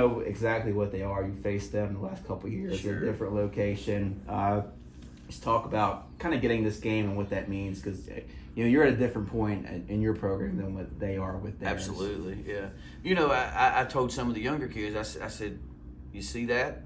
know exactly what they are. You faced them the last couple of years at a different location. Let's talk about kind of getting this game and what that means, because you're at a different point in your program than what they are with theirs. Absolutely, yeah. I told some of the younger kids, I said, you see that?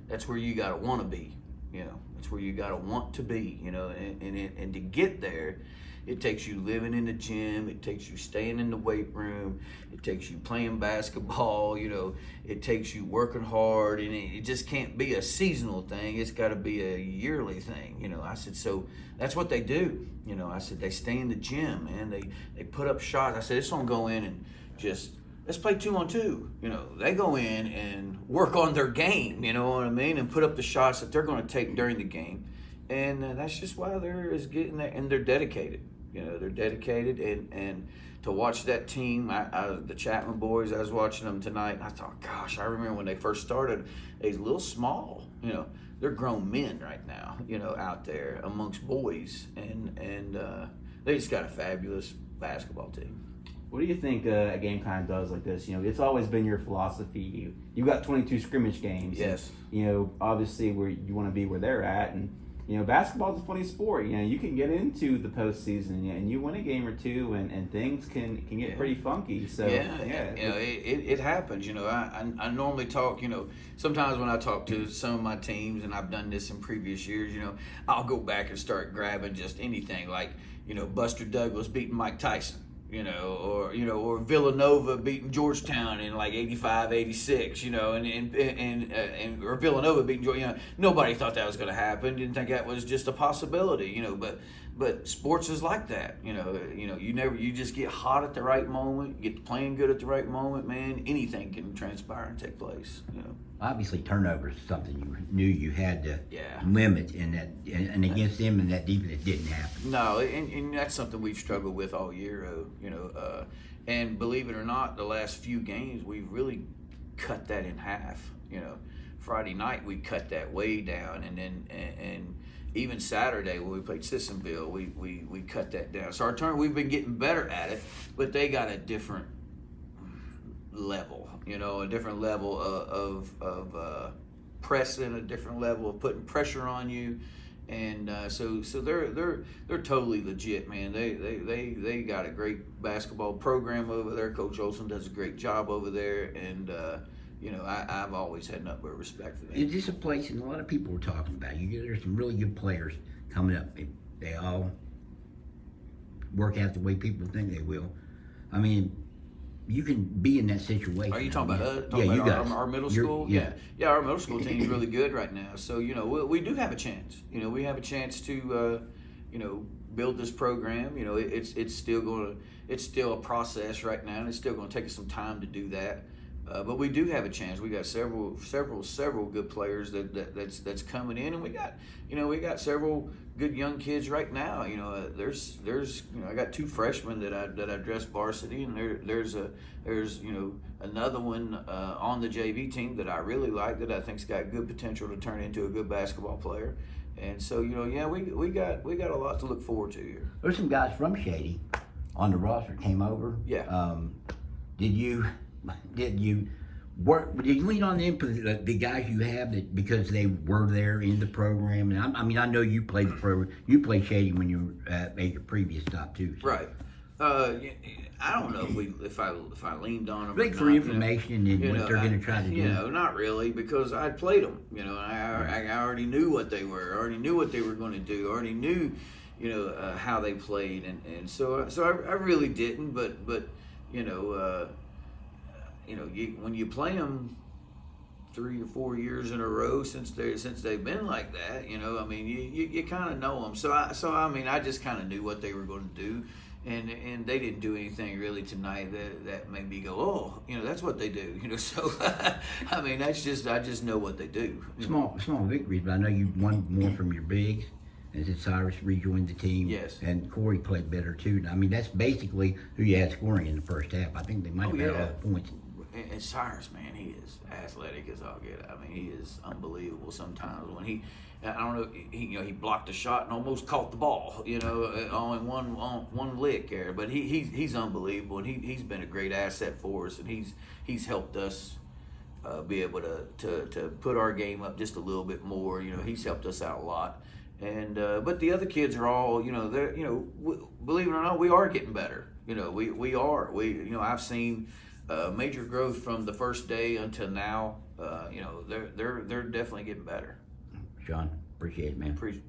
That's where you got to want to be. That's where you got to want to be. And to get there, it takes you living in the gym. It takes you staying in the weight room. It takes you playing basketball. It takes you working hard, and it just can't be a seasonal thing. It's got to be a yearly thing. I said, so that's what they do. I said, they stay in the gym, and they put up shots. I said, it's gonna go in and just let's play 2-on-2. They go in and work on their game. You know what I mean, and put up the shots that they're going to take during the game. And that's just why they're is getting there, and they're dedicated. They're dedicated, and to watch that team, the Chapman boys, I was watching them tonight, and I thought, gosh, I remember when they first started, they was a little small. They're grown men right now, out there amongst boys, and they just got a fabulous basketball team. What do you think a game kind of does like this? It's always been your philosophy. You got 22 scrimmage games. Yes. And, obviously where you want to be where they're at, and basketball's a funny sport. You can get into the postseason and you win a game or two, and things can get pretty funky. So it happens. I normally talk. Sometimes when I talk to some of my teams, and I've done this in previous years. I'll go back and start grabbing just anything like Buster Douglas beating Mike Tyson. Or Villanova beating Georgetown in like 85, 86, and or Villanova beating Georgetown. Nobody thought that was going to happen. Didn't think that was just a possibility, but sports is like that. You just get hot at the right moment, you get playing good at the right moment, man. Anything can transpire and take place. Obviously, turnover is something you knew you had to limit, and against them and that defense, it didn't happen. No, and that's something we've struggled with all year. And believe it or not, the last few games we've really cut that in half. Friday night we cut that way down, and then and even Saturday when we played Sissonville, we cut that down. So our turn, we've been getting better at it, but they got a different level. A different level of pressing, a different level of putting pressure on you, and so they're totally legit, man. They got a great basketball program over there. Coach Olson does a great job over there, and I've always had nothing but respect for them. Is this a place, and a lot of people were talking about you? There's some really good players coming up. They all work out the way people think they will. I mean, you can be in that situation. Are you talking about us? You guys. Our middle school? Yeah, our middle school team is really good right now. So, we do have a chance. We have a chance to, build this program. It's still a process right now, and it's still going to take us some time to do that. But we do have a chance. We got several good players that's coming in, and we got several good young kids right now. There's I got 2 freshmen that I dress varsity, and there's another one on the JV team that I really like, that I think's got good potential to turn into a good basketball player. And so we got a lot to look forward to here. There's some guys from Shady on the roster came over. Yeah. Did you lean on them for the guys you have because they were there in the program? And I know you played the program. You played Shady when you were at your previous stop too. So. Right. I don't know if I leaned on them. Like for information and what they're going to try to do. Not really, because I played them. And I already knew what they were. I already knew what they were going to do. I already knew, how they played, and so I really didn't. But when you play them 3 or 4 years in a row since they've been like that, you kind of know them. So I just kind of knew what they were going to do, and they didn't do anything really tonight that made me go, oh, that's what they do. So I just know what they do. Small victories, but I know you won more from your bigs. And since Cyrus rejoined the team, yes, and Corey played better too. That's basically who you had scoring in the first half. I think they might have had all the points. And Cyrus, man, he is athletic as all get. He is unbelievable. Sometimes when I don't know, he blocked a shot and almost caught the ball. Only one lick there, but he's unbelievable, and he's been a great asset for us, and he's helped us, be able to put our game up just a little bit more. You know, he's helped us out a lot. And but the other kids are all, you know, they're, you know, believe it or not, we are getting better. You know, we are. You know, I've seen major growth from the first day until now. You know, they're definitely getting better. Shawn, appreciate it, man. Appreciate.